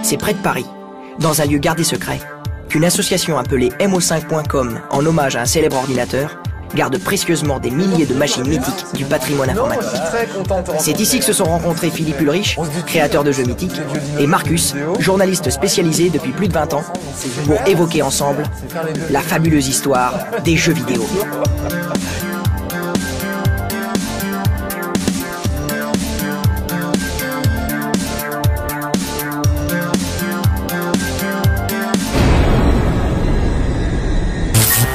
C'est près de Paris, dans un lieu gardé secret, qu'une association appelée MO5.com, en hommage à un célèbre ordinateur, garde précieusement des milliers de machines mythiques du patrimoine informatique. C'est ici que se sont rencontrés Philippe Ulrich, créateur de jeux mythiques, et Marcus, journaliste spécialisé depuis plus de 20 ans, pour évoquer ensemble la fabuleuse histoire des jeux vidéo.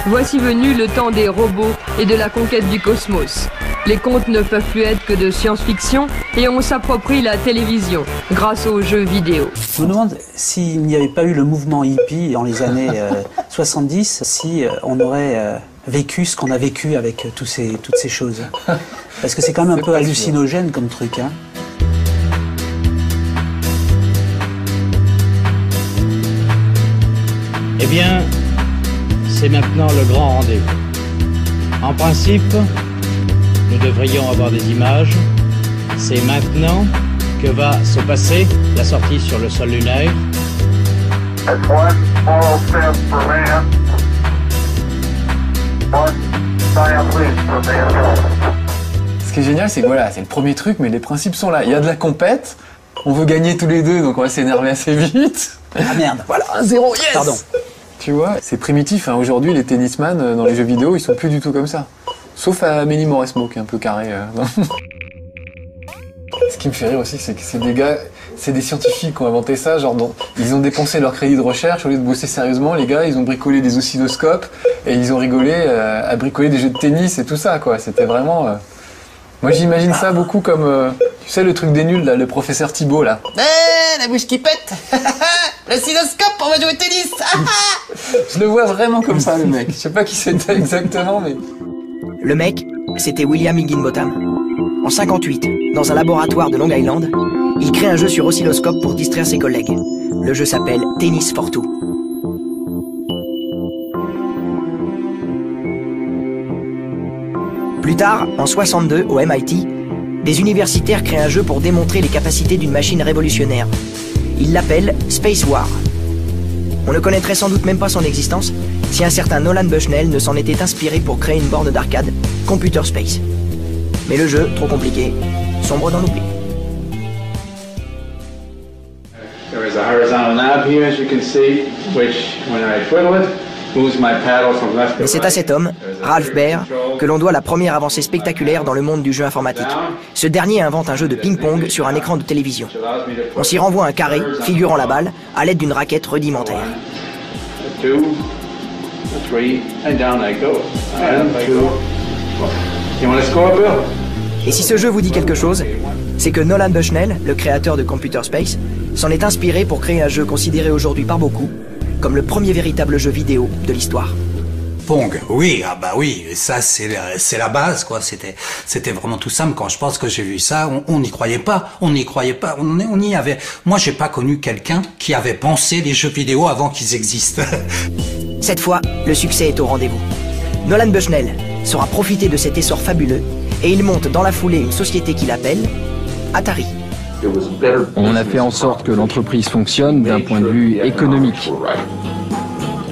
Voici venu le temps des robots et de la conquête du cosmos. Les contes ne peuvent plus être que de science-fiction et on s'approprie la télévision grâce aux jeux vidéo. Je me demande s'il n'y avait pas eu le mouvement hippie dans les années 70, si on aurait vécu ce qu'on a vécu avec toutes ces choses. Parce que c'est quand même un peu hallucinogène comme truc, hein. Eh bien, c'est maintenant le grand rendez-vous. En principe, nous devrions avoir des images. C'est maintenant que va se passer la sortie sur le sol lunaire. Ce qui est génial, c'est que voilà, c'est le premier truc, mais les principes sont là. Il y a de la compète, on veut gagner tous les deux, donc on va s'énerver assez vite. Ah merde. Voilà, 1-0, yes. Pardon. Tu vois, c'est primitif, hein. Aujourd'hui, les tennisman dans les jeux vidéo, ils sont plus du tout comme ça. Sauf Amélie Mauresmo, qui est un peu carré. Ce qui me fait rire aussi, c'est que c'est des gars, c'est des scientifiques qui ont inventé ça. Genre, ils ont dépensé leur crédit de recherche, au lieu de bosser sérieusement, les gars, ils ont bricolé des oscilloscopes et ils ont rigolé à bricoler des jeux de tennis et tout ça, quoi. C'était vraiment... Moi, j'imagine ça beaucoup comme, tu sais, le truc des nuls, là, le professeur Thibault, là. La bouche qui pète. L'oscilloscope, on va jouer au tennis. Je le vois vraiment comme ça, le mec. Je sais pas qui c'était exactement, mais... Le mec, c'était William Higginbotham. En 58, dans un laboratoire de Long Island, il crée un jeu sur oscilloscope pour distraire ses collègues. Le jeu s'appelle Tennis for Two. Plus tard, en 62, au MIT, des universitaires créent un jeu pour démontrer les capacités d'une machine révolutionnaire. Ils l'appellent Space War. On ne connaîtrait sans doute même pas son existence si un certain Nolan Bushnell ne s'en était inspiré pour créer une borne d'arcade, Computer Space. Mais le jeu, trop compliqué, sombre dans l'oubli. There is a horizontal knob here, as you can see, which, when I twiddle it, moves my paddle from left to Mais c'est à cet homme, Ralph Baer, que l'on doit la première avancée spectaculaire dans le monde du jeu informatique. Ce dernier invente un jeu de ping-pong sur un écran de télévision. On s'y renvoie un carré, figurant la balle, à l'aide d'une raquette rudimentaire. 2, 3, and down I go. 1, 2, you want to score, Bill? Et si ce jeu vous dit quelque chose, c'est que Nolan Bushnell, le créateur de Computer Space, s'en est inspiré pour créer un jeu considéré aujourd'hui par beaucoup comme le premier véritable jeu vidéo de l'histoire. Pong, oui, ah bah oui, ça c'est la base, quoi. C'était vraiment tout simple. Quand je pense que j'ai vu ça, on n'y croyait pas, on y avait. Moi, j'ai pas connu quelqu'un qui avait pensé les jeux vidéo avant qu'ils existent. Cette fois, le succès est au rendez-vous. Nolan Bushnell saura profiter de cet essor fabuleux et il monte dans la foulée une société qu'il appelle Atari. On a fait en sorte que l'entreprise fonctionne d'un point de vue économique.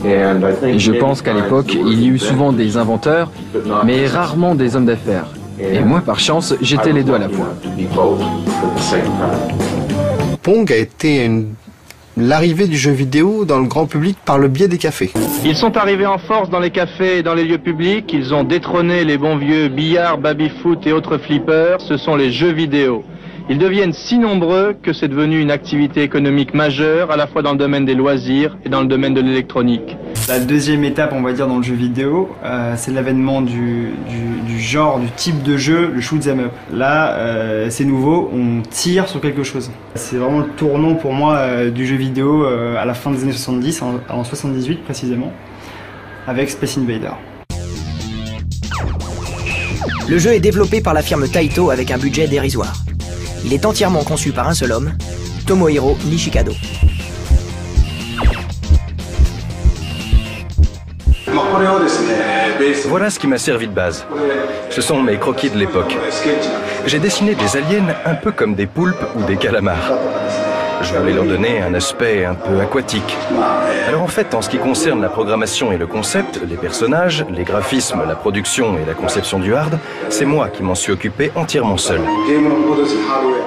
Et je pense qu'à l'époque, il y a eu souvent des inventeurs, mais rarement des hommes d'affaires. Et moi, par chance, j'étais les deux à la fois. Pong a été l'arrivée du jeu vidéo dans le grand public par le biais des cafés. Ils sont arrivés en force dans les cafés et dans les lieux publics. Ils ont détrôné les bons vieux billards, baby-foot et autres flippers. Ce sont les jeux vidéo. Ils deviennent si nombreux que c'est devenu une activité économique majeure, à la fois dans le domaine des loisirs et dans le domaine de l'électronique. La deuxième étape, on va dire, dans le jeu vidéo, c'est l'avènement du genre, du type de jeu, le shoot 'em up. Là, c'est nouveau, on tire sur quelque chose. C'est vraiment le tournant pour moi du jeu vidéo à la fin des années 70, en 78 précisément. avec Space Invader. Le jeu est développé par la firme Taito avec un budget dérisoire. Il est entièrement conçu par un seul homme, Tomohiro Nishikado. Voilà ce qui m'a servi de base. Ce sont mes croquis de l'époque. J'ai dessiné des aliens un peu comme des poulpes ou des calamars. Je voulais leur donner un aspect un peu aquatique. Alors en fait, en ce qui concerne la programmation et le concept, les personnages, les graphismes, la production et la conception du hard, c'est moi qui m'en suis occupé entièrement seul.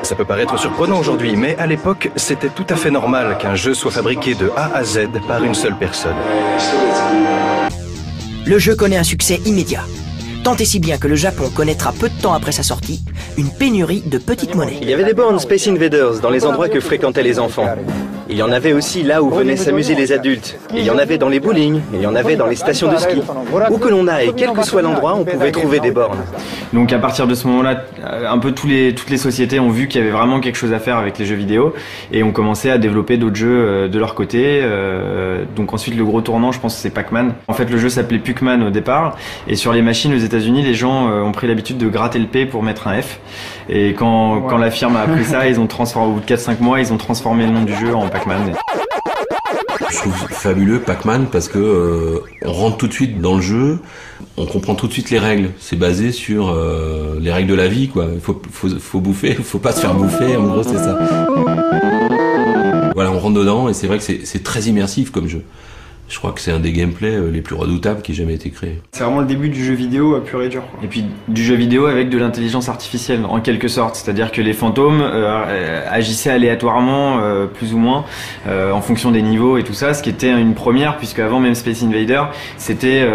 Ça peut paraître surprenant aujourd'hui, mais à l'époque, c'était tout à fait normal qu'un jeu soit fabriqué de A à Z par une seule personne. Le jeu connaît un succès immédiat. Tant et si bien que le Japon connaîtra peu de temps après sa sortie une pénurie de petites monnaies. Il y avait des bornes Space Invaders dans les endroits que fréquentaient les enfants. Il y en avait aussi là où venaient s'amuser les adultes. Il y en avait dans les bowling, il y en avait dans les stations de ski. Où que l'on aille, quel que soit l'endroit, on pouvait trouver des bornes. Donc à partir de ce moment-là, un peu toutes les sociétés ont vu qu'il y avait vraiment quelque chose à faire avec les jeux vidéo et ont commencé à développer d'autres jeux de leur côté. Donc ensuite le gros tournant, je pense que c'est Pac-Man. En fait le jeu s'appelait Puckman au départ et sur les machines aux États-Unis, les gens ont pris l'habitude de gratter le P pour mettre un F. Et quand la firme a appris ça, ils ont transformé, au bout de 4-5 mois, ils ont transformé le nom du jeu en Pac-Man. Je trouve fabuleux Pac-Man parce que on rentre tout de suite dans le jeu, on comprend tout de suite les règles. C'est basé sur les règles de la vie, quoi. Il faut bouffer, il faut pas se faire bouffer. En gros, c'est ça. Voilà, on rentre dedans et c'est vrai que c'est très immersif comme jeu. Je crois que c'est un des gameplays les plus redoutables qui ait jamais été créé. C'est vraiment le début du jeu vidéo pur et dur. Et puis du jeu vidéo avec de l'intelligence artificielle en quelque sorte. C'est-à-dire que les fantômes agissaient aléatoirement plus ou moins en fonction des niveaux et tout ça. Ce qui était une première puisque avant même Space Invader c'était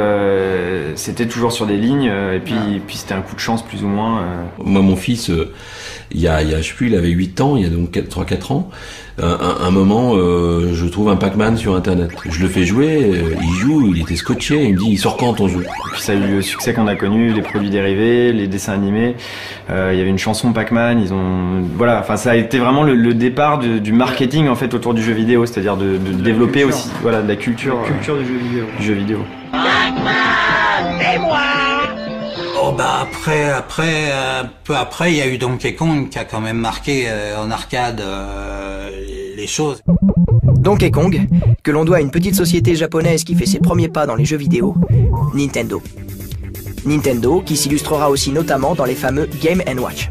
toujours sur des lignes et puis c'était un coup de chance plus ou moins. Moi mon fils, je sais plus, il avait 8 ans, il y a donc 3-4 ans. Un moment, je trouve un Pac-Man sur internet. Je le fais jouer, il joue, il était scotché, il me dit il sort quand ton jeu? Et puis ça a eu le succès qu'on a connu, les produits dérivés, les dessins animés. Il y avait une chanson Pac-Man, voilà, enfin ça a été vraiment le départ du marketing en fait autour du jeu vidéo, c'est-à-dire de développer aussi, voilà, de la culture du jeu vidéo. Pac-Man, c'est moi. Oh bah un peu après, il y a eu Donkey Kong qui a quand même marqué en arcade les choses. Donkey Kong, que l'on doit à une petite société japonaise qui fait ses premiers pas dans les jeux vidéo, Nintendo. Nintendo qui s'illustrera aussi notamment dans les fameux Game & Watch.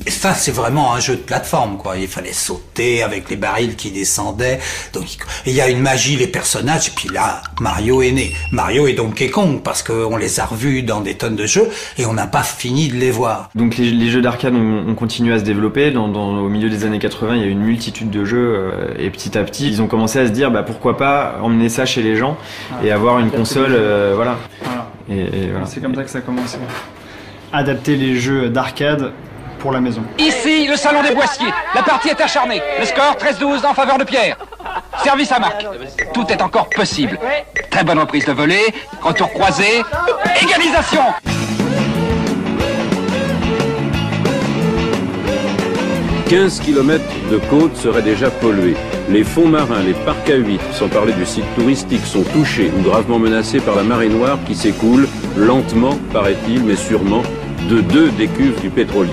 Ça, c'est vraiment un jeu de plateforme, quoi. Il fallait sauter avec les barils qui descendaient. Donc, il y a une magie, les personnages. Et puis là, Mario est né. Mario et Donkey Kong, parce qu'on les a revus dans des tonnes de jeux et on n'a pas fini de les voir. Donc, les jeux d'arcade ont continué à se développer. Au milieu des années 80, il y a eu une multitude de jeux. Et petit à petit, ils ont commencé à se dire, bah, pourquoi pas emmener ça chez les gens et avoir une console, voilà. Et voilà. C'est comme ça que ça a commencé. Adapter les jeux d'arcade pour la maison. Ici, le salon des Boissiers. La partie est acharnée. Le score 13-12 en faveur de Pierre. Service à Marc. Tout est encore possible. Très bonne reprise de volée. Retour croisé. Égalisation. « 15 km de côte seraient déjà pollués. Les fonds marins, les parcs à huîtres, sans parler du site touristique, sont touchés ou gravement menacés par la marée noire qui s'écoule, lentement, paraît-il, mais sûrement, de 2 des cuves du pétrolier.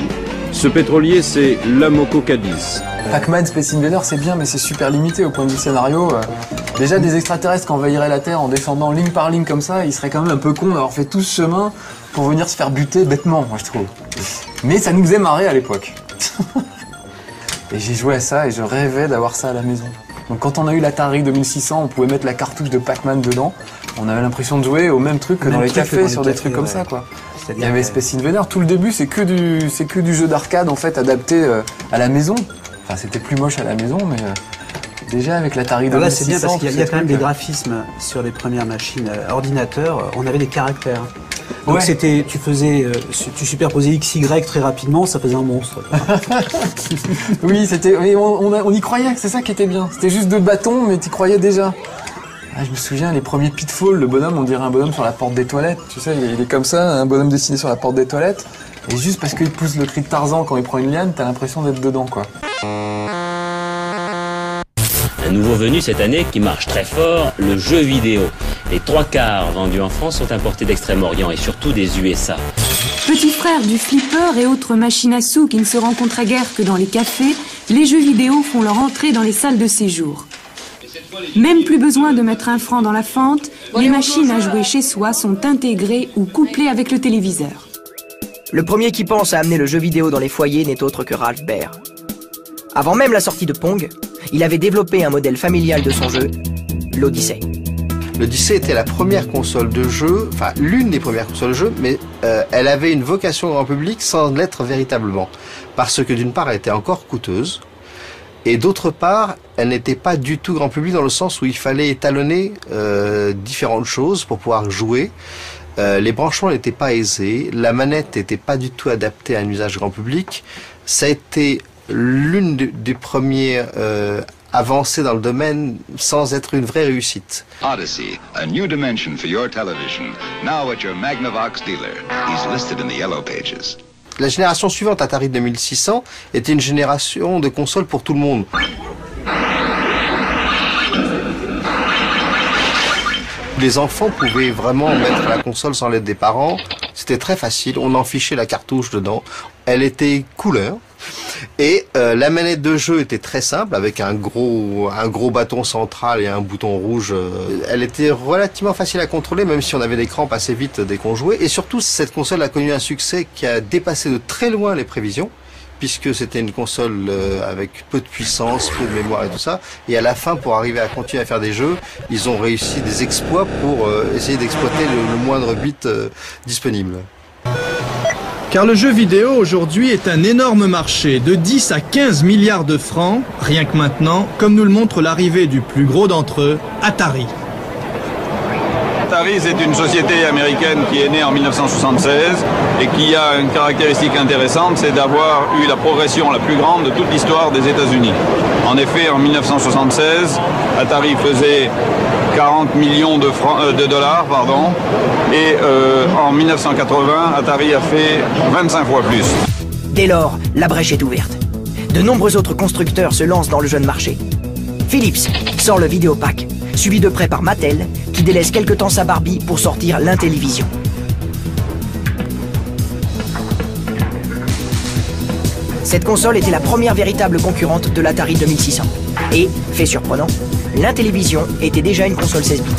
Ce pétrolier, c'est l'Amoco Cadiz. Pac-Man, Space Invader, c'est bien, mais c'est super limité au point de vue scénario. Déjà, des extraterrestres qui envahiraient la Terre en descendant ligne par ligne comme ça, ils seraient quand même un peu cons d'avoir fait tout ce chemin pour venir se faire buter bêtement, moi je trouve. Mais ça nous faisait marrer à l'époque. Et j'ai joué à ça et je rêvais d'avoir ça à la maison. Donc quand on a eu l'Atari 2600, on pouvait mettre la cartouche de Pac-Man dedans. On avait l'impression de jouer au même truc que dans les cafés, sur des trucs comme ça, quoi. Il y avait Space Invader, tout le début c'est que du jeu d'arcade en fait adapté à la maison. Enfin c'était plus moche à la maison mais déjà avec l'Atari 2600... Là c'est bien parce qu'il y a quand même des graphismes sur les premières machines ordinateurs, on avait des caractères. Donc ouais. C'était, tu superposais XY très rapidement, ça faisait un monstre. Oui, on y croyait, c'est ça qui était bien. C'était juste 2 bâtons mais tu croyais déjà. Ah, je me souviens, les premiers Pitfall, le bonhomme, on dirait un bonhomme sur la porte des toilettes. Tu sais, il est comme ça, un bonhomme dessiné sur la porte des toilettes. Et juste parce qu'il pousse le cri de Tarzan quand il prend une liane, t'as l'impression d'être dedans, quoi. un nouveau venu cette année qui marche très fort, le jeu vidéo. Les 3/4 vendus en France sont importés d'Extrême-Orient et surtout des USA. Petit frère du flipper et autres machines à sous qui ne se rencontrent guère que dans les cafés, les jeux vidéo font leur entrée dans les salles de séjour. Même plus besoin de mettre un franc dans la fente, les machines à jouer chez soi sont intégrées ou couplées avec le téléviseur. Le premier qui pense à amener le jeu vidéo dans les foyers n'est autre que Ralph Baer. Avant même la sortie de Pong, il avait développé un modèle familial de son jeu, l'Odyssey. L'Odyssey était la première console de jeu, enfin l'une des premières consoles de jeu, mais elle avait une vocation grand public sans l'être véritablement. Parce que d'une part, elle était encore coûteuse, et d'autre part, elle n'était pas du tout grand public dans le sens où il fallait étalonner différentes choses pour pouvoir jouer. Les branchements n'étaient pas aisés, la manette n'était pas du tout adaptée à un usage grand public. Ça a été l'une des premières avancées dans le domaine sans être une vraie réussite. Odyssey, a new dimension for your television. Now at your Magnavox dealer. He's listed in the yellow pages. La génération suivante, Atari 2600, était une génération de consoles pour tout le monde. Les enfants pouvaient vraiment mettre la console sans l'aide des parents. C'était très facile, on en fichait la cartouche dedans. Elle était couleur. Et la manette de jeu était très simple, avec un gros bâton central et un bouton rouge. Elle était relativement facile à contrôler, même si on avait des crampes assez vite dès qu'on jouait. Et surtout, cette console a connu un succès qui a dépassé de très loin les prévisions, puisque c'était une console avec peu de puissance, peu de mémoire et tout ça. Et à la fin, pour arriver à continuer à faire des jeux, ils ont réussi des exploits pour essayer d'exploiter le moindre bit disponible. Car le jeu vidéo aujourd'hui est un énorme marché de 10 à 15 milliards de francs, rien que maintenant, comme nous le montre l'arrivée du plus gros d'entre eux, Atari. Atari, c'est une société américaine qui est née en 1976 et qui a une caractéristique intéressante, c'est d'avoir eu la progression la plus grande de toute l'histoire des États-Unis. En effet, en 1976, Atari faisait 40 millions de dollars, et en 1980, Atari a fait 25 fois plus. Dès lors, la brèche est ouverte. De nombreux autres constructeurs se lancent dans le jeune marché. Philips sort le Vidéopack, suivi de près par Mattel, qui délaisse quelque temps sa Barbie pour sortir l'Intellivision. Cette console était la première véritable concurrente de l'Atari 2600. Et, fait surprenant, l'Intellivision était déjà une console 16 bits,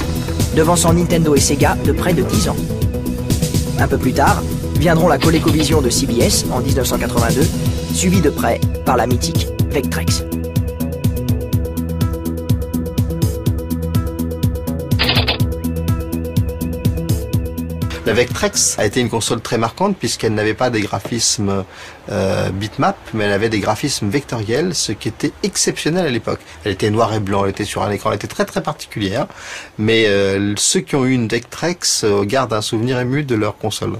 devançant Nintendo et Sega de près de 10 ans. Un peu plus tard, viendront la ColecoVision de CBS en 1982, suivie de près par la mythique Vectrex. La Vectrex a été une console très marquante puisqu'elle n'avait pas des graphismes bitmap, mais elle avait des graphismes vectoriels, ce qui était exceptionnel à l'époque. Elle était noir et blanc, elle était sur un écran, elle était très très particulière, mais ceux qui ont eu une Vectrex gardent un souvenir ému de leur console.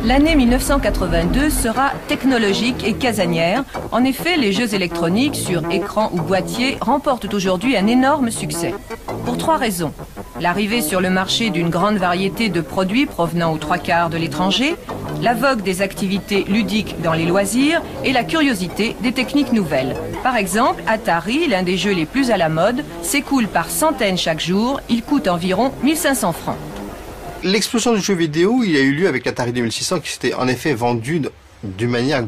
L'année 1982 sera technologique et casanière. En effet, les jeux électroniques sur écran ou boîtier remportent aujourd'hui un énorme succès. Pour 3 raisons. L'arrivée sur le marché d'une grande variété de produits provenant aux 3/4 de l'étranger, la vogue des activités ludiques dans les loisirs et la curiosité des techniques nouvelles. Par exemple, Atari, l'un des jeux les plus à la mode, s'écoule par centaines chaque jour. Il coûte environ 1500 francs. L'explosion du jeu vidéo, il a eu lieu avec l'Atari 2600 qui s'était en effet vendu d'une manière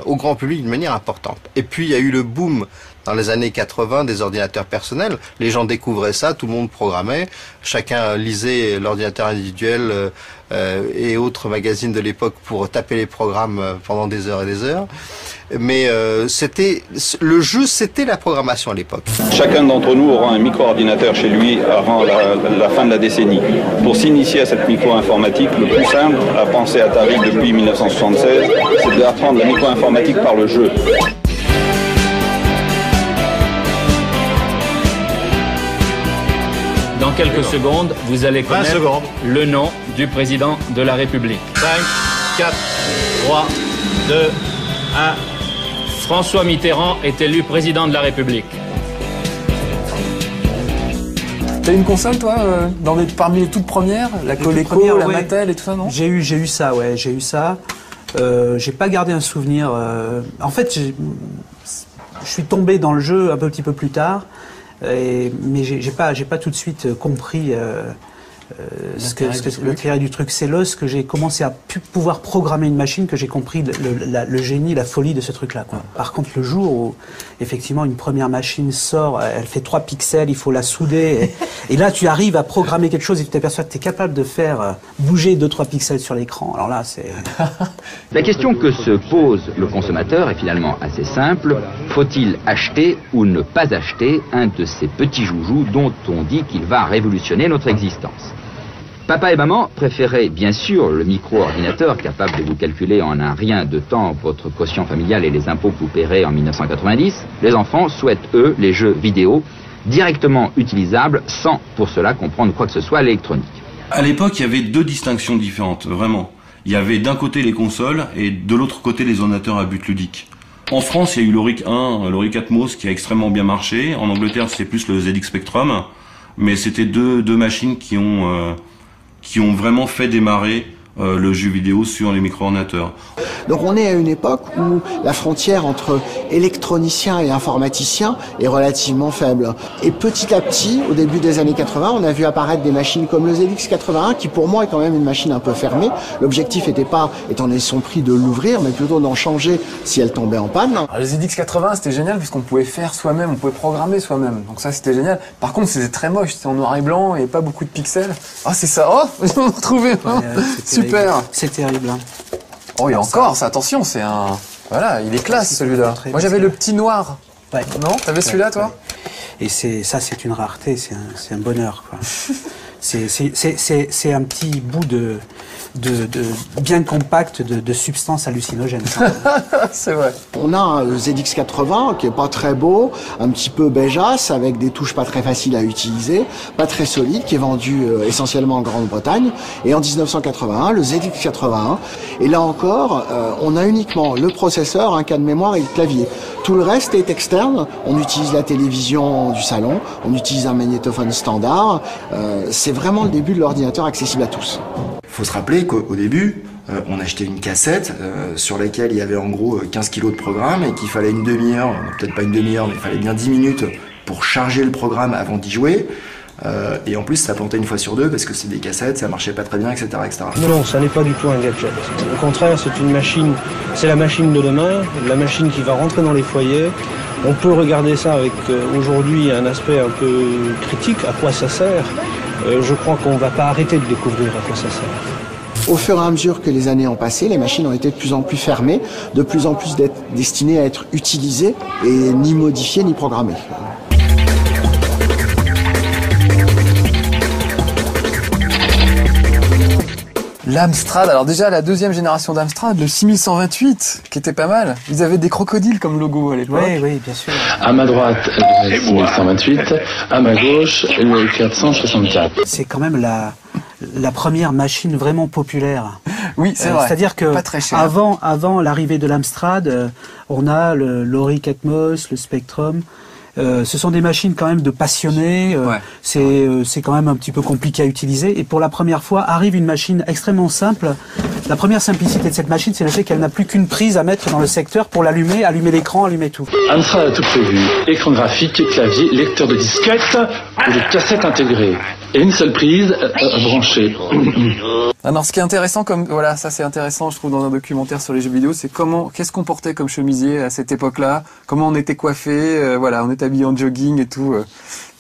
au grand public d'une manière importante. Et puis il y a eu le boom dans les années 80 des ordinateurs personnels. Les gens découvraient ça, tout le monde programmait, chacun lisait l'ordinateur individuel et autres magazines de l'époque pour taper les programmes pendant des heures et des heures. Mais le jeu, c'était la programmation à l'époque. Chacun d'entre nous aura un micro-ordinateur chez lui avant la fin de la décennie. Pour s'initier à cette micro-informatique, le plus simple, à penser Atari depuis 1976, c'est d'apprendre la micro-informatique par le jeu. Dans quelques secondes, vous allez connaître le nom du président de la République. 5, 4, 3, 2, 1... François Mitterrand est élu président de la République. T'as une console, toi, parmi les toutes premières, la Coleco, la Mattel et tout ça, non? J'ai eu ça, ouais, j'ai eu ça. J'ai pas gardé un souvenir. En fait, je suis tombé dans le jeu un petit peu plus tard, mais j'ai pas tout de suite compris l'intérêt du truc. C'est lorsque j'ai commencé à pouvoir programmer une machine que j'ai compris le génie, la folie de ce truc-là. Par contre, le jour où effectivement une première machine sort, elle fait 3 pixels, il faut la souder, et là tu arrives à programmer quelque chose et tu t'aperçois que tu es capable de faire bouger 2-3 pixels sur l'écran. Alors là, c'est... La question que se pose le consommateur est finalement assez simple. Faut-il acheter ou ne pas acheter un de ces petits joujoux dont on dit qu'il va révolutionner notre existence? Papa et maman préféraient bien sûr le micro-ordinateur capable de vous calculer en un rien de temps votre quotient familial et les impôts que vous paierez en 1990. Les enfants souhaitent, eux, les jeux vidéo directement utilisables sans pour cela comprendre quoi que ce soit à l'électronique. À l'époque, il y avait 2 distinctions différentes, vraiment. Il y avait d'un côté les consoles et de l'autre côté les ordinateurs à but ludique. En France, il y a eu l'Auric 1, l'Auric Atmos qui a extrêmement bien marché. En Angleterre, c'était plus le ZX Spectrum. Mais c'était deux machines qui ont vraiment fait démarrer le jeu vidéo sur les micro-ordinateurs. Donc on est à une époque où la frontière entre électronicien et informaticien est relativement faible. Et petit à petit, au début des années 80, on a vu apparaître des machines comme le ZX81 qui pour moi est quand même une machine un peu fermée. L'objectif n'était pas, étant donné son prix, de l'ouvrir, mais plutôt d'en changer si elle tombait en panne. Alors, le ZX81 c'était génial puisqu'on pouvait faire soi-même, on pouvait programmer soi-même. Donc ça c'était génial. Par contre c'était très moche, c'était en noir et blanc et pas beaucoup de pixels. Ah c'est ça, oh on l'a retrouvé, hein. Super. C'est terrible. Hein. Oh, il y a encore, ça, attention, c'est un... Voilà, il est classe celui-là. Moi j'avais le petit noir. Ouais. Non? T'avais celui-là toi? Ouais. Et c'est une rareté, c'est un bonheur, quoi. C'est un petit bout de bien compact de substances hallucinogènes. C'est vrai. On a un ZX80 qui est pas très beau, un petit peu beigeasse, avec des touches pas très faciles à utiliser, pas très solide, qui est vendu essentiellement en Grande-Bretagne. Et en 1981, le ZX81. Et là encore, on a uniquement le processeur, un cas de mémoire et le clavier. Tout le reste est externe. On utilise la télévision du salon, on utilise un magnétophone standard. C'est vraiment le début de l'ordinateur accessible à tous. Il faut se rappeler qu'au début, on achetait une cassette sur laquelle il y avait en gros 15 kilos de programme et qu'il fallait une demi-heure, peut-être pas une demi-heure, mais il fallait bien 10 minutes pour charger le programme avant d'y jouer. Et en plus, ça plantait une fois sur deux parce que c'est des cassettes, ça marchait pas très bien, etc., etc. Non, ça n'est pas du tout un gadget. Au contraire, c'est une machine, c'est la machine de demain, la machine qui va rentrer dans les foyers. On peut regarder ça avec aujourd'hui un aspect un peu critique, à quoi ça sert. Je crois qu'on ne va pas arrêter de découvrir à quoi ça sert. Au fur et à mesure que les années ont passé, les machines ont été de plus en plus fermées, de plus en plus destinées à être utilisées et ni modifiées ni programmées. L'Amstrad, alors déjà la deuxième génération d'Amstrad, le 6128, qui était pas mal. Ils avaient des crocodiles comme logo à l'époque. Oui, oui, bien sûr. À ma droite, le 6128, à ma gauche, le 464. C'est quand même la première machine vraiment populaire. Oui, c'est vrai. C'est-à-dire que avant l'arrivée de l'Amstrad, on a l'Auric Atmos, le Spectrum. Ce sont des machines quand même de passionnés, c'est quand même un petit peu compliqué à utiliser, et pour la première fois arrive une machine extrêmement simple. La première simplicité de cette machine, c'est le fait qu'elle n'a plus qu'une prise à mettre dans le secteur pour l'allumer, allumer l'écran, allumer tout. Amstrad a tout prévu, écran graphique, clavier, lecteur de disquette ou de cassette intégrée, et une seule prise branchée. Alors, ce qui est intéressant, voilà, ça c'est intéressant, je trouve, dans un documentaire sur les jeux vidéo, c'est qu'est-ce qu'on portait comme chemisier à cette époque-là, comment on était coiffé, voilà, on était habillé en jogging et tout.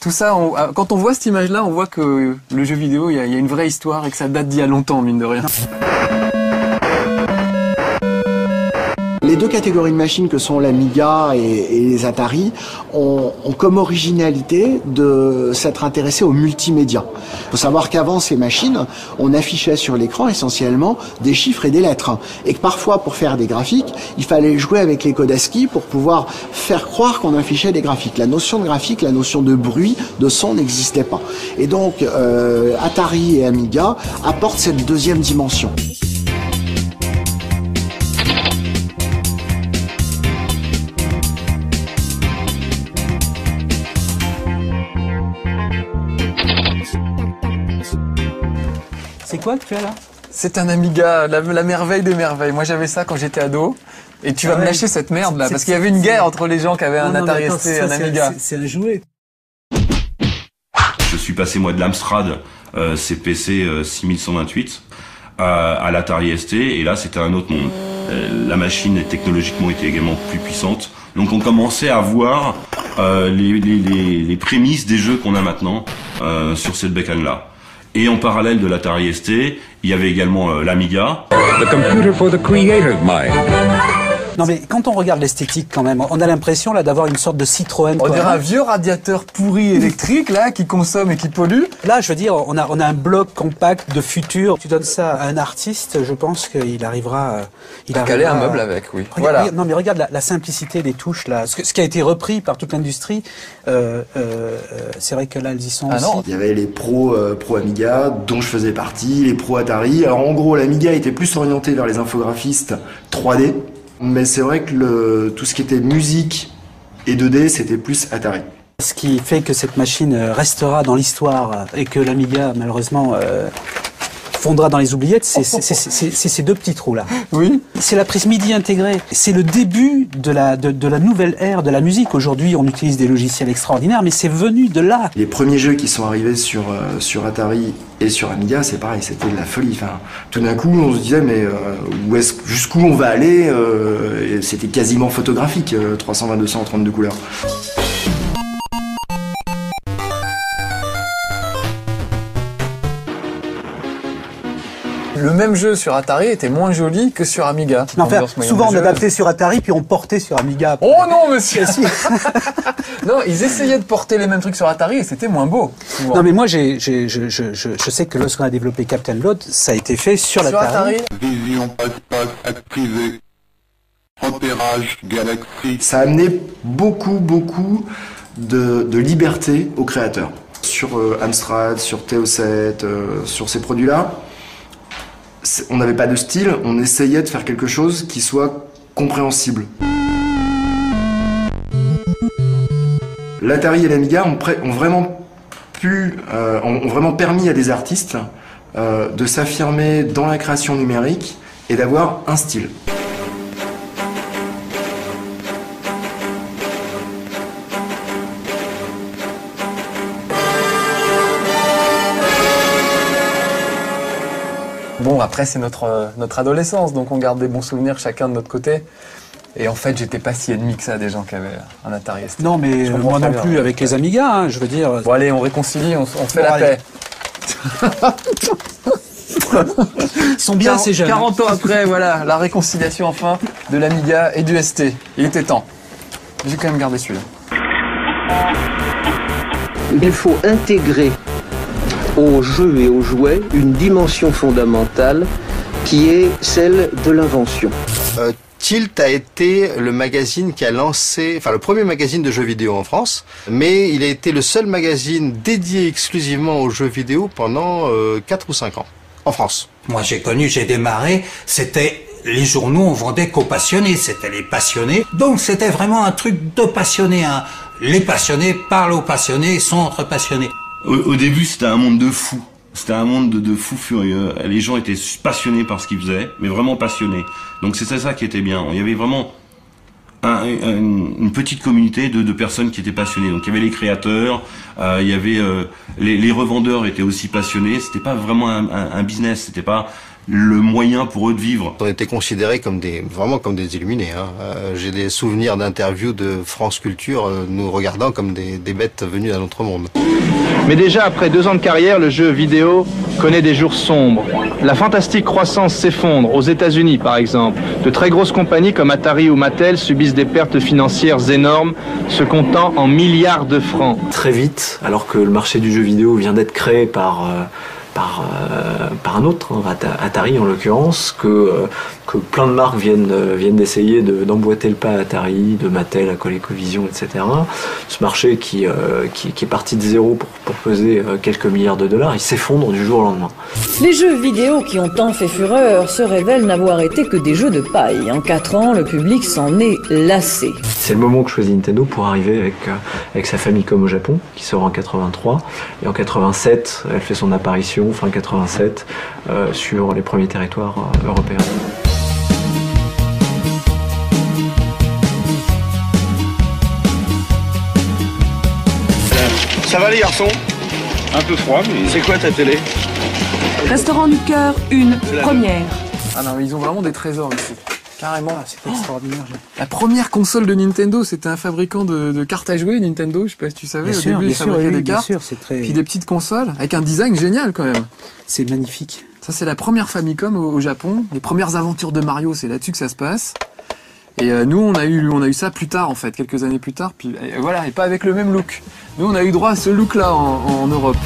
Tout ça, quand on voit cette image-là, on voit que le jeu vidéo, il y a une vraie histoire et que ça date d'il y a longtemps, mine de rien. Les deux catégories de machines que sont l'Amiga et les Atari ont comme originalité de s'être intéressés au multimédia. Il faut savoir qu'avant ces machines, on affichait sur l'écran essentiellement des chiffres et des lettres. Et que parfois, pour faire des graphiques, il fallait jouer avec les codes ASCII pour pouvoir faire croire qu'on affichait des graphiques. La notion de graphique, la notion de bruit, de son n'existait pas. Et donc, Atari et Amiga apportent cette deuxième dimension. C'est quoi que tu as là? C'est un Amiga, la merveille des merveilles. Moi j'avais ça quand j'étais ado. Et tu vas me lâcher cette merde là, parce qu'il y avait une guerre entre les gens qui avaient un Atari ST et un Amiga. C'est un jouet. Je suis passé moi de l'Amstrad CPC 6128 à l'Atari ST, et là c'était un autre monde. La machine technologiquement était également plus puissante. Donc on commençait à voir les prémices des jeux qu'on a maintenant sur cette bécane-là. Et en parallèle de l'Atari ST, il y avait également l'Amiga. The computer for the creative mind. Non mais quand on regarde l'esthétique quand même, on a l'impression là d'avoir une sorte de Citroën. On dirait un vieux radiateur pourri électrique là qui consomme et qui pollue. Là je veux dire, on a un bloc compact de futur. Tu donnes ça à un artiste, je pense qu'il arrivera... Il a calé un meuble avec, oui. Regarde, voilà. Non mais regarde la simplicité des touches là, ce qui a été repris par toute l'industrie. C'est vrai que là elles y sont aussi. Il y avait les pros Amiga dont je faisais partie, les pros Atari. Alors en gros l'Amiga était plus orienté vers les infographistes 3D. Mais c'est vrai que tout ce qui était musique et 2D, c'était plus Atari. Ce qui fait que cette machine restera dans l'histoire et que l'Amiga, malheureusement, fondra dans les oubliettes, c'est ces deux petits trous là. Oui. C'est la prise MIDI intégrée. C'est le début de la nouvelle ère de la musique. Aujourd'hui, on utilise des logiciels extraordinaires, mais c'est venu de là. Les premiers jeux qui sont arrivés sur Atari et sur Amiga, c'est pareil, c'était de la folie. Enfin, tout d'un coup, on se disait, mais jusqu'où on va aller c'était quasiment photographique, 322, 132 couleurs. Le même jeu sur Atari était moins joli que sur Amiga. Non, souvent on adaptait sur Atari puis on portait sur Amiga. Après. Oh non monsieur. Non, ils essayaient de porter les mêmes trucs sur Atari et c'était moins beau. Souvent. Non mais moi je sais que lorsqu'on a développé Captain Load, ça a été fait sur l'Atari. Vision passe-passe activée. Repérage galaxie. Ça a amené beaucoup de liberté aux créateurs. Sur Amstrad, sur TO7, sur ces produits-là, on n'avait pas de style, on essayait de faire quelque chose qui soit compréhensible. L'Atari et l'Amiga ont vraiment permis à des artistes de s'affirmer dans la création numérique et d'avoir un style. Bon, après, c'est notre adolescence, donc on garde des bons souvenirs chacun de notre côté. Et en fait, j'étais pas si ennemi que ça des gens qui avaient un Atari ST. Non, mais moi non plus avec les Amigas, hein, je veux dire. Bon, allez, on réconcilie, on fait la paix. Ils sont bien ces jeunes. 40 ans après, voilà, la réconciliation enfin de l'Amiga et du ST. Il était temps. J'ai quand même gardé celui-là. Il faut intégrer aux jeux et aux jouets une dimension fondamentale qui est celle de l'invention. Tilt a été le magazine qui a lancé, enfin le premier magazine de jeux vidéo en France, mais il a été le seul magazine dédié exclusivement aux jeux vidéo pendant 4 ou 5 ans, en France. Moi j'ai démarré, c'était les journaux, on vendait qu'aux passionnés, c'était les passionnés, donc c'était vraiment un truc de passionnés, hein. Les passionnés parlent aux passionnés, sont entre passionnés. Au début, c'était un monde de fous. C'était un monde de fous furieux. Les gens étaient passionnés par ce qu'ils faisaient, mais vraiment passionnés. Donc c'était ça qui était bien. Il y avait vraiment une petite communauté de personnes qui étaient passionnées. Donc il y avait les créateurs, il y avait les revendeurs étaient aussi passionnés. C'était pas vraiment un business. C'était pas le moyen pour eux de vivre. On était considérés comme vraiment comme des illuminés. Hein. J'ai des souvenirs d'interviews de France Culture nous regardant comme des bêtes venues d'un autre monde. Mais déjà après 2 ans de carrière, le jeu vidéo connaît des jours sombres. La fantastique croissance s'effondre, aux États-Unis par exemple. De très grosses compagnies comme Atari ou Mattel subissent des pertes financières énormes, se comptant en milliards de francs. Très vite, alors que le marché du jeu vidéo vient d'être créé par un autre, Atari en l'occurrence, que plein de marques viennent d'essayer d'emboîter le pas à Atari, de Mattel à ColecoVision, etc. Ce marché qui est parti de zéro pour peser quelques milliards de dollars, il s'effondre du jour au lendemain. Les jeux vidéo qui ont tant fait fureur se révèlent n'avoir été que des jeux de paille. En 4 ans, le public s'en est lassé. C'est le moment que choisit Nintendo pour arriver avec sa Famicom au Japon, qui sort en 83. Et en 87, elle fait son apparition, fin 87, sur les premiers territoires européens. Ça va les garçons? Un peu froid, mais... C'est quoi ta télé? Restaurant du cœur, une première. Ah non, mais ils ont vraiment des trésors ici. Carrément. C'est extraordinaire. La première console de Nintendo, c'était un fabricant de cartes à jouer, Nintendo. Je sais pas si tu savais. Bien Au sûr, début, ils fabriquaient des bien cartes. sûr, c'est très... Puis des petites consoles avec un design génial quand même. C'est magnifique. Ça, c'est la première Famicom au Japon. Les premières aventures de Mario, c'est là-dessus que ça se passe. Et nous, on a eu ça plus tard, en fait, quelques années plus tard. Puis voilà, et pas avec le même look. Nous, on a eu droit à ce look-là en Europe.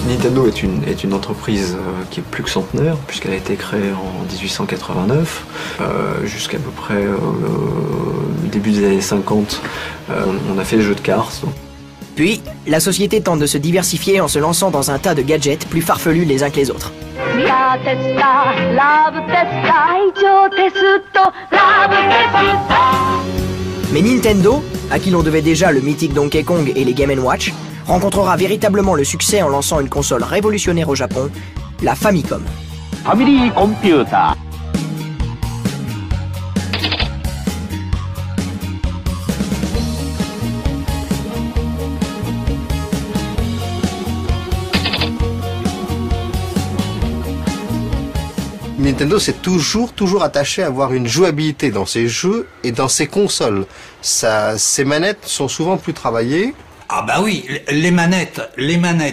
Nintendo est une entreprise qui est plus que centenaire, puisqu'elle a été créée en 1889, jusqu'à peu près le début des années 50. On a fait des jeux de cartes. Donc. Puis, la société tente de se diversifier en se lançant dans un tas de gadgets plus farfelus les uns que les autres. Mais Nintendo, à qui l'on devait déjà le mythique Donkey Kong et les Game & Watch, rencontrera véritablement le succès en lançant une console révolutionnaire au Japon, la Famicom. Family Computer. Nintendo s'est toujours attaché à avoir une jouabilité dans ses jeux et dans ses consoles. Ses manettes sont souvent plus travaillées. Ah bah oui, les manettes,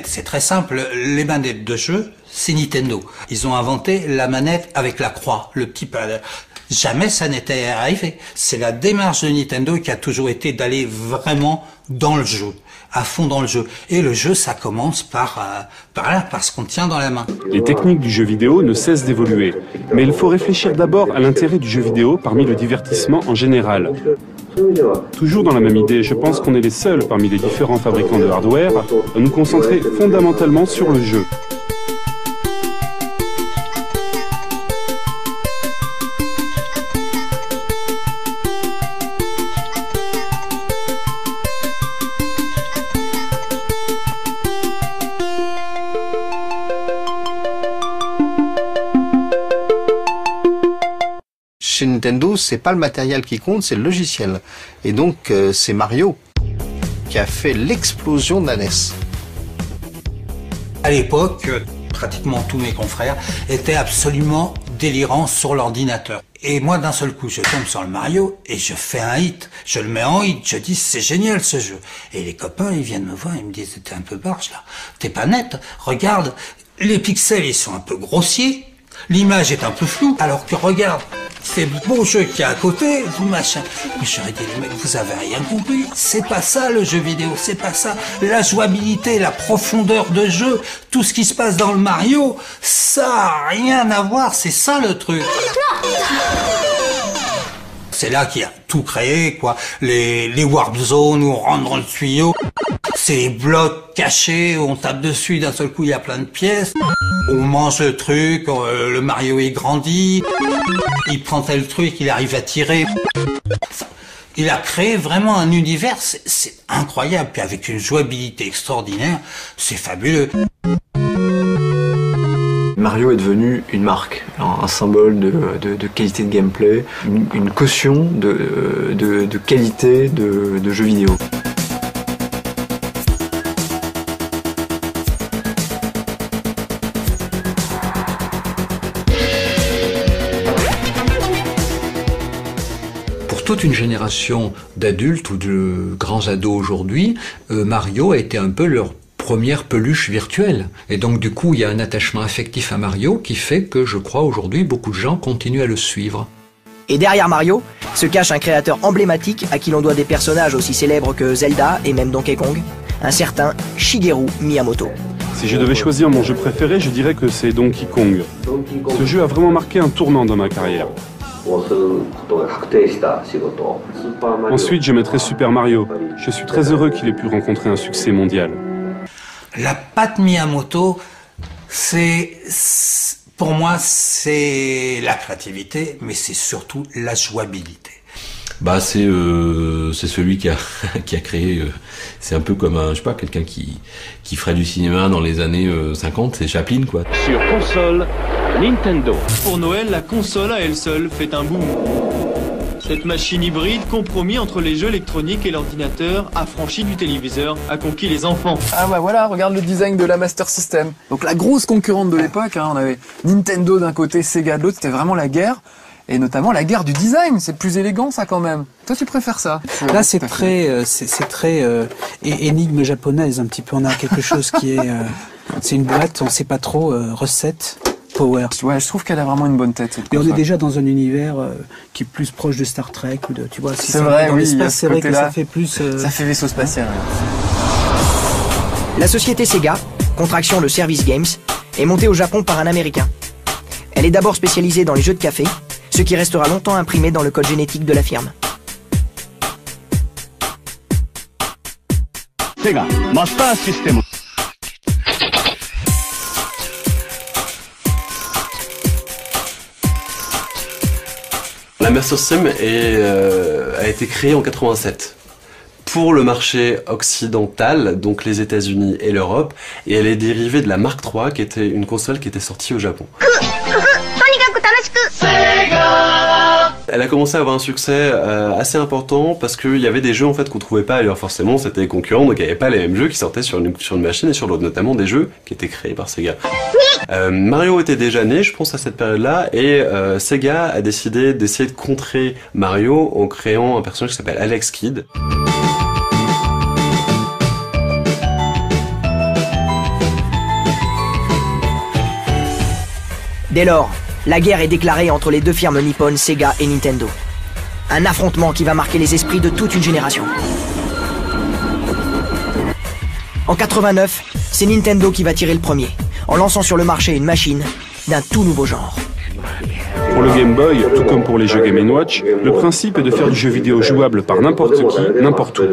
c'est très simple. Les manettes de jeu, c'est Nintendo. Ils ont inventé la manette avec la croix, le petit pad. Jamais ça n'était arrivé. C'est la démarche de Nintendo qui a toujours été d'aller vraiment dans le jeu, à fond dans le jeu. Et le jeu, ça commence par ce qu'on tient dans la main. Les techniques du jeu vidéo ne cessent d'évoluer. Mais il faut réfléchir d'abord à l'intérêt du jeu vidéo parmi le divertissement en général. Toujours dans la même idée, je pense qu'on est les seuls parmi les différents fabricants de hardware à nous concentrer fondamentalement sur le jeu. Chez Nintendo, c'est pas le matériel qui compte, c'est le logiciel. Et donc, c'est Mario qui a fait l'explosion de la NES. À l'époque, pratiquement tous mes confrères étaient absolument délirants sur l'ordinateur. Et moi, d'un seul coup, je tombe sur le Mario et je fais un hit. Je le mets en hit, je dis c'est génial ce jeu. Et les copains, ils viennent me voir, ils me disent t'es un peu barge là, t'es pas net, regarde, les pixels ils sont un peu grossiers, l'image est un peu floue, alors que regarde, ces beaux jeux qu'il y a à côté, vous machin. Mais j'aurais dit, les mecs, vous avez rien compris. C'est pas ça le jeu vidéo, c'est pas ça. La jouabilité, la profondeur de jeu, tout ce qui se passe dans le Mario, ça a rien à voir, c'est ça le truc. C'est là qu'il a tout créé, quoi. Les warp zones où on rentre dans le tuyau. C'est les blocs cachés, on tape dessus, d'un seul coup il y a plein de pièces. On mange le truc, le Mario il grandit, il prend tel truc, il arrive à tirer. Il a créé vraiment un univers, c'est incroyable. Puis avec une jouabilité extraordinaire, c'est fabuleux. Mario est devenu une marque, un symbole de qualité de gameplay, une caution de qualité de jeux vidéo. Toute une génération d'adultes ou de grands ados aujourd'hui, Mario a été un peu leur première peluche virtuelle. Et donc du coup, il y a un attachement affectif à Mario qui fait que, je crois, aujourd'hui, beaucoup de gens continuent à le suivre. Et derrière Mario se cache un créateur emblématique à qui l'on doit des personnages aussi célèbres que Zelda et même Donkey Kong, un certain Shigeru Miyamoto. Si je devais choisir mon jeu préféré, je dirais que c'est Donkey Kong. Ce jeu a vraiment marqué un tournant dans ma carrière. Ensuite, je mettrai Super Mario. Je suis très heureux qu'il ait pu rencontrer un succès mondial. La patte Miyamoto, c'est Pour moi, c'est la créativité, mais c'est surtout la jouabilité. Bah c'est celui qui a créé, c'est un peu comme un, je sais pas, quelqu'un qui ferait du cinéma dans les années 50, c'est Chaplin quoi. Sur console, Nintendo. Pour Noël, la console à elle seule fait un boom. Cette machine hybride, compromis entre les jeux électroniques et l'ordinateur, affranchie du téléviseur, a conquis les enfants. Ah bah voilà, regarde le design de la Master System. Donc la grosse concurrente de l'époque, hein, on avait Nintendo d'un côté, Sega de l'autre, c'était vraiment la guerre. Et notamment la guerre du design, c'est plus élégant ça quand même. Toi tu préfères ça? Là c'est très énigme japonaise un petit peu. On a quelque chose qui est, c'est une boîte, on sait pas trop, recette, power. Ouais, je trouve qu'elle a vraiment une bonne tête. Et on est déjà dans un univers qui est plus proche de Star Trek ou de, tu vois. Si c'est vrai, oui. C'est vrai que ça fait plus. Ça fait vaisseau spatial. La société Sega, contraction de Service Games, est montée au Japon par un Américain. Elle est d'abord spécialisée dans les jeux de café, ce qui restera longtemps imprimé dans le code génétique de la firme. Sega Master System. La Master System a été créée en 87 pour le marché occidental, donc les États-Unis et l'Europe, et elle est dérivée de la Mark III, qui était une console qui était sortie au Japon. Elle a commencé à avoir un succès assez important parce qu'il y avait des jeux en fait qu'on trouvait pas ailleurs. Forcément, c'était des concurrents, donc il n'y avait pas les mêmes jeux qui sortaient sur une machine et sur l'autre, notamment des jeux qui étaient créés par Sega. Mario était déjà né, je pense, à cette période-là, et Sega a décidé d'essayer de contrer Mario en créant un personnage qui s'appelle Alex Kidd. Dès lors, la guerre est déclarée entre les deux firmes nippones Sega et Nintendo. Un affrontement qui va marquer les esprits de toute une génération. En 89, c'est Nintendo qui va tirer le premier, en lançant sur le marché une machine d'un tout nouveau genre. Pour le Game Boy, tout comme pour les jeux Game & Watch, le principe est de faire du jeu vidéo jouable par n'importe qui, n'importe où.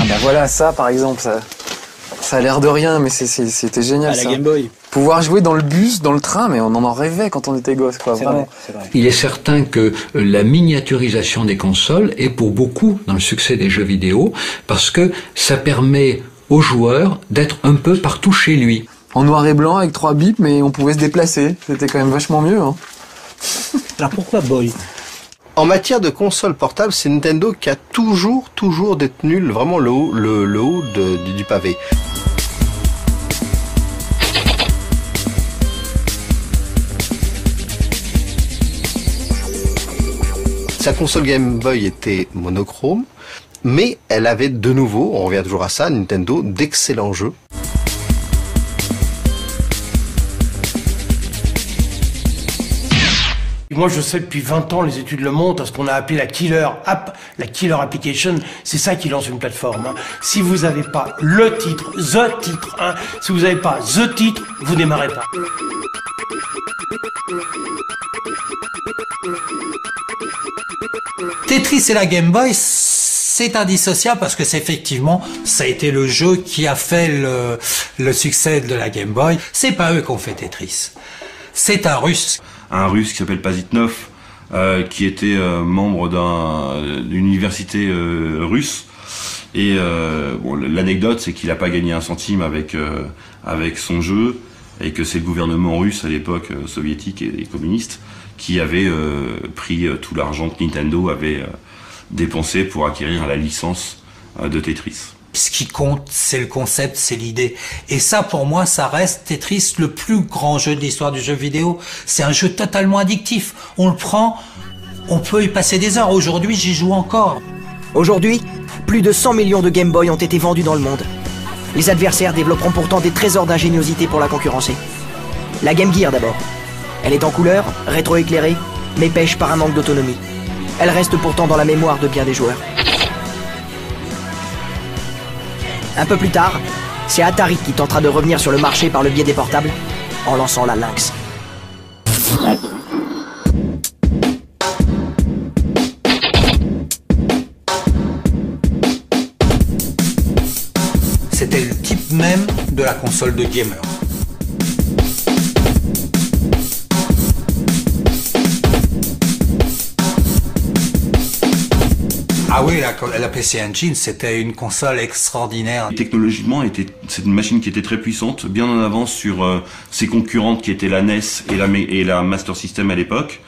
Ben voilà, ça par exemple, ça a l'air de rien, mais c'était génial. À la Game Boy. Pouvoir jouer dans le bus, dans le train, mais on en rêvait quand on était gosse, quoi. Vraiment. Vrai. Il est certain que la miniaturisation des consoles est pour beaucoup dans le succès des jeux vidéo, parce que ça permet aux joueurs d'être un peu partout chez lui. En noir et blanc, avec 3 bips, mais on pouvait se déplacer. C'était quand même vachement mieux, hein. Alors pourquoi Boy ? En matière de console portable, c'est Nintendo qui a toujours détenu vraiment le haut du pavé. Sa console Game Boy était monochrome, mais elle avait de nouveau, on revient toujours à ça, Nintendo, d'excellents jeux. Moi, je sais depuis 20 ans, les études le montrent, ce qu'on a appelé la killer app, la killer application, c'est ça qui lance une plateforme. Hein. Si vous n'avez pas le titre, the titre, hein, si vous n'avez pas the titre, vous démarrez pas. Tetris et la Game Boy, c'est indissociable parce que c'est effectivement, ça a été le jeu qui a fait le succès de la Game Boy. C'est pas eux qui ont fait Tetris. C'est un Russe. Un Russe qui s'appelle Pazitnov, qui était membre d'une université russe. Et bon, l'anecdote, c'est qu'il n'a pas gagné un centime avec son jeu, et que c'est le gouvernement russe à l'époque soviétique et communiste qui avait pris tout l'argent que Nintendo avait dépensé pour acquérir la licence de Tetris. Ce qui compte, c'est le concept, c'est l'idée. Et ça, pour moi, ça reste Tetris, le plus grand jeu de l'histoire du jeu vidéo. C'est un jeu totalement addictif. On le prend, on peut y passer des heures. Aujourd'hui, j'y joue encore. Aujourd'hui, plus de 100 millions de Game Boy ont été vendus dans le monde. Les adversaires développeront pourtant des trésors d'ingéniosité pour la concurrencer. La Game Gear d'abord. Elle est en couleur, rétro-éclairée, mais pêche par un manque d'autonomie. Elle reste pourtant dans la mémoire de bien des joueurs. Un peu plus tard, c'est Atari qui tentera de revenir sur le marché par le biais des portables, en lançant la Lynx. de la console de gamer. Ah oui, la PC Engine, c'était une console extraordinaire. Technologiquement, c'est une machine qui était très puissante, bien en avance sur ses concurrentes qui étaient la NES et la Master System à l'époque,